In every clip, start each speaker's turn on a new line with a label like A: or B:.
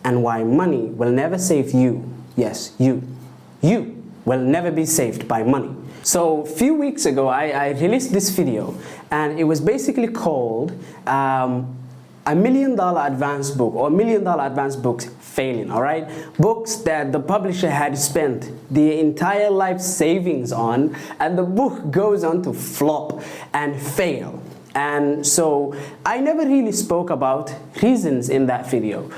A: and why money will never save you. Yes, you. You will never be saved by money. So a few weeks ago, I released this video, and it was basically called a $1 million advance book, or $1 million advance books failing, all right? Books that the publisher had spent the entire life savings on, and the book goes on to flop and fail. And so I never really spoke about reasons in that video.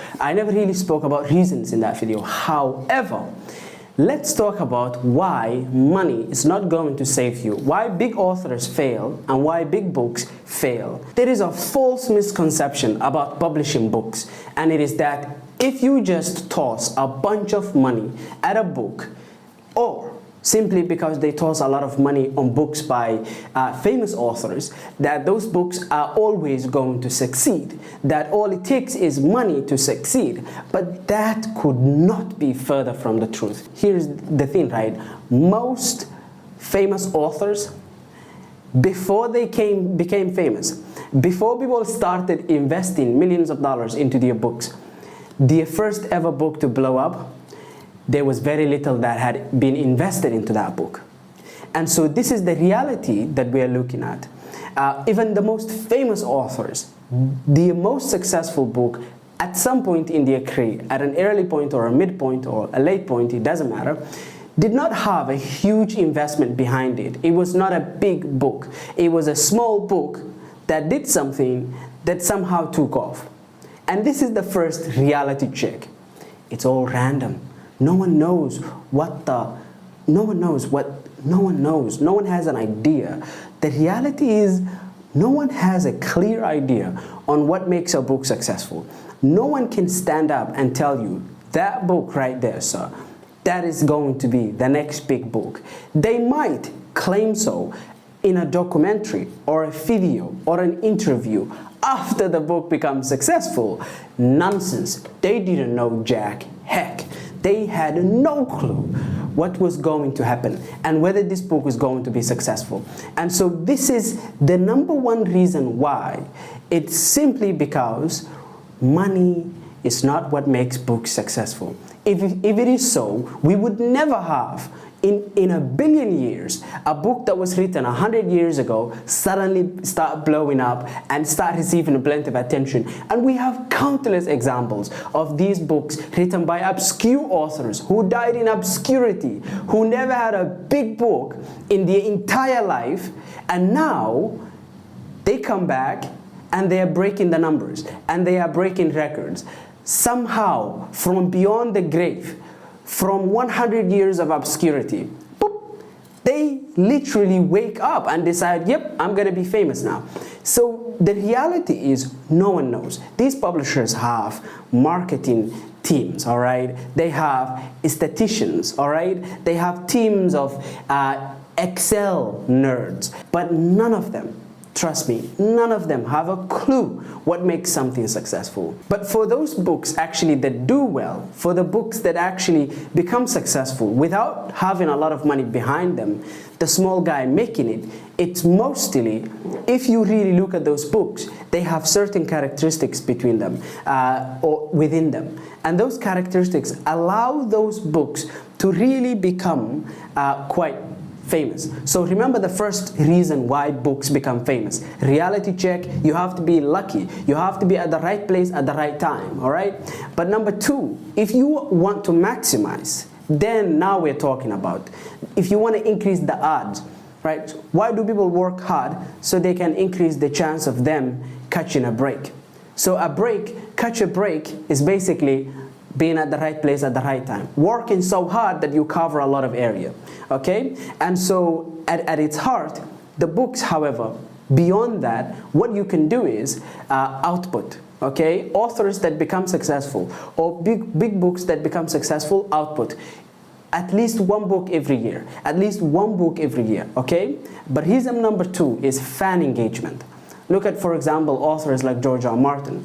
A: However, let's talk about why money is not going to save you, why big authors fail, and why big books fail. There is a false misconception about publishing books, and it is that if you just toss a bunch of money at a book, or simply because they toss a lot of money on books by famous authors, that those books are always going to succeed, that all it takes is money to succeed. But that could not be further from the truth. Here's the thing, right? Most famous authors, before they became famous, before people started investing millions of dollars into their books, their first ever book to blow up, there was very little that had been invested into that book. And so this is the reality that we are looking at. Even the most famous authors, the most successful book at some point in their career, at an early point or a midpoint or a late point, it doesn't matter, did not have a huge investment behind it. It was not a big book. It was a small book that did something that somehow took off. And this is the first reality check. It's all random. No one knows. No one has an idea. The reality is, no one has a clear idea on what makes a book successful. No one can stand up and tell you, that book right there, sir, that is going to be the next big book. They might claim so in a documentary or a video or an interview after the book becomes successful. Nonsense. They didn't know jack heck. They had no clue what was going to happen and whether this book was going to be successful. And so this is the number one reason why. It's simply because money is not what makes books successful. If it is so, we would never have, in a billion years, a book that was written 100 years ago suddenly start blowing up and start receiving plenty of attention. And we have countless examples of these books written by obscure authors who died in obscurity, who never had a big book in their entire life, and now they come back and they are breaking the numbers and they are breaking records. Somehow, from beyond the grave, from 100 years of obscurity, boop, they literally wake up and decide, yep, I'm gonna be famous now. So the reality is, no one knows. These publishers have marketing teams, all right? They have statisticians, all right? They have teams of Excel nerds, but none of them, trust me, none of them have a clue what makes something successful. But for those books actually that do well, for the books that actually become successful without having a lot of money behind them, the small guy making it, it's mostly, if you really look at those books, they have certain characteristics between them or within them. And those characteristics allow those books to really become quite famous. So remember the first reason why books become famous. Reality check, you have to be lucky. You have to be at the right place at the right time, all right? But number two, if you want to maximize, then now we're talking about, if you want to increase the odds, right? Why do people work hard? So they can increase the chance of them catching a break. So catch a break is basically being at the right place at the right time, working so hard that you cover a lot of area, okay? And so at its heart, the books, however, beyond that, what you can do is output, okay? Authors that become successful, or big books that become successful, output. At least one book every year, okay? But reason number two is fan engagement. Look at, for example, authors like George R. Martin.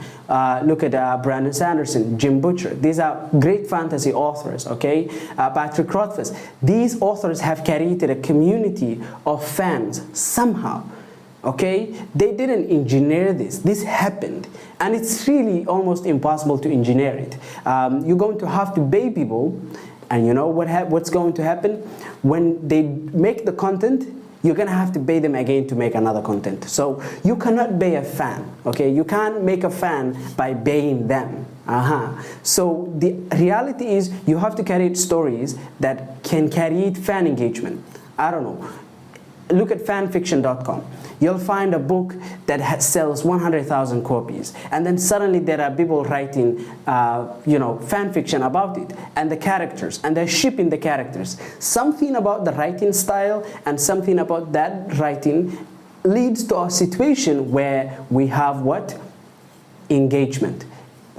A: Look at Brandon Sanderson, Jim Butcher. These are great fantasy authors, okay? Patrick Rothfuss. These authors have created a community of fans somehow. Okay, they didn't engineer this. This happened, and it's really almost impossible to engineer it. You're going to have to pay people, and you know what's going to happen when they make the content. You're gonna have to pay them again to make another content. So you cannot pay a fan. Okay, you can't make a fan by paying them. So the reality is you have to create stories that can create fan engagement. I don't know. Look at fanfiction.com. You'll find a book that sells 100,000 copies, and then suddenly there are people writing, fan fiction about it, and the characters, and they're shipping the characters. Something about the writing style and something about that writing leads to a situation where we have what? Engagement.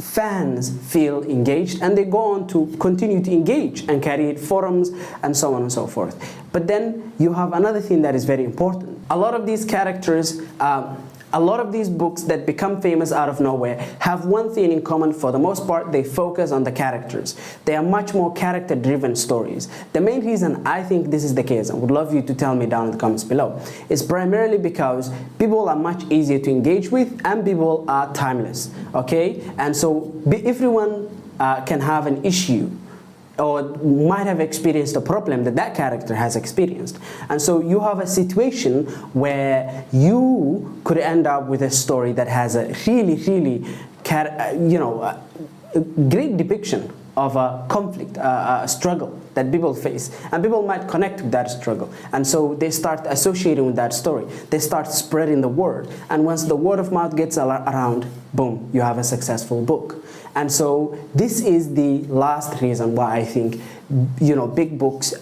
A: Fans feel engaged, and they go on to continue to engage and create forums and so on and so forth. But then you have another thing that is very important. A lot of these characters, a lot of these books that become famous out of nowhere have one thing in common. For the most part, they focus on the characters. They are much more character-driven stories. The main reason I think this is the case, and would love you to tell me down in the comments below, is primarily because people are much easier to engage with and people are timeless, okay? And so everyone can have an issue or might have experienced a problem that character has experienced. And so you have a situation where you could end up with a story that has a really, great depiction of a conflict, a struggle that people face, and people might connect with that struggle, and so they start associating with that story. They start spreading the word, and once the word of mouth gets around, boom, you have a successful book. And so this is the last reason why I think big books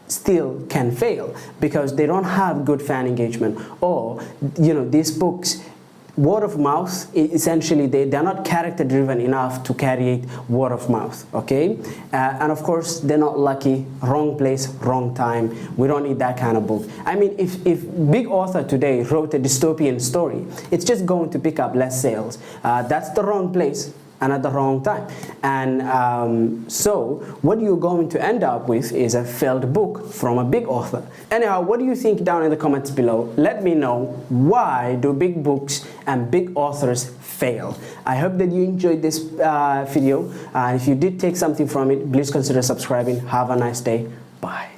A: still can fail, because they don't have good fan engagement, or these books, word of mouth, essentially they're not character driven enough to create word of mouth, okay? And of course they're not lucky, wrong place, wrong time. We don't need that kind of book. I mean, if big author today wrote a dystopian story, it's just going to pick up less sales. That's the wrong place and at the wrong time. And so what you're going to end up with is a failed book from a big author. Anyhow, what do you think down in the comments below? Let me know, why do big books and big authors fail? I hope that you enjoyed this video. If you did take something from it, please consider subscribing. Have a nice day. Bye.